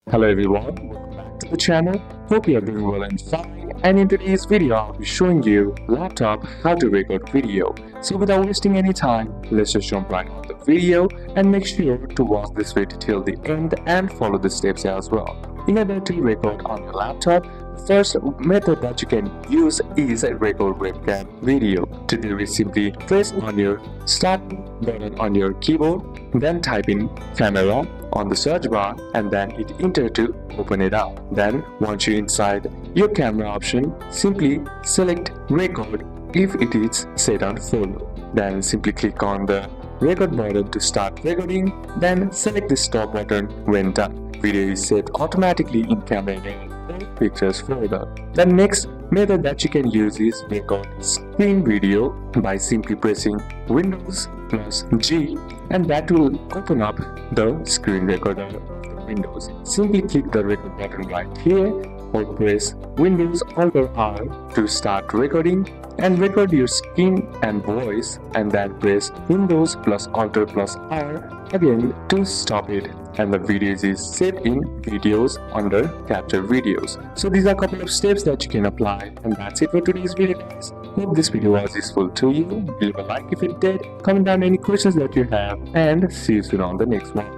Hello everyone, welcome back to the channel. Hope you are doing well and fine. And in today's video, I'll be showing you laptop how to record video. So without wasting any time, let's just jump right on the video and make sure to watch this video till the end and follow the steps as well. In order to record on your laptop, the first method that you can use is a record webcam video. To do it, simply press on your start button on your keyboard, then type in camera on the search bar and then hit enter to open it up. Then once you're inside your camera option, simply select record if it is set on full. Then simply click on the record button to start recording, then select the stop button when done. Video is saved automatically in camera and pictures further. The next method that you can use is record screen video by simply pressing Windows plus G, and that will open up the screen recorder of the Windows. Simply click the record button right here or press Windows Alt R to start recording and record your screen and voice, and then press Windows plus Alt plus R again to stop it, and the videos is saved in videos under capture videos. So these are a couple of steps that you can apply, and that's it for today's video, guys. Hope this video was useful to you. Leave a like if it did, comment down any questions that you have, and see you soon on the next one.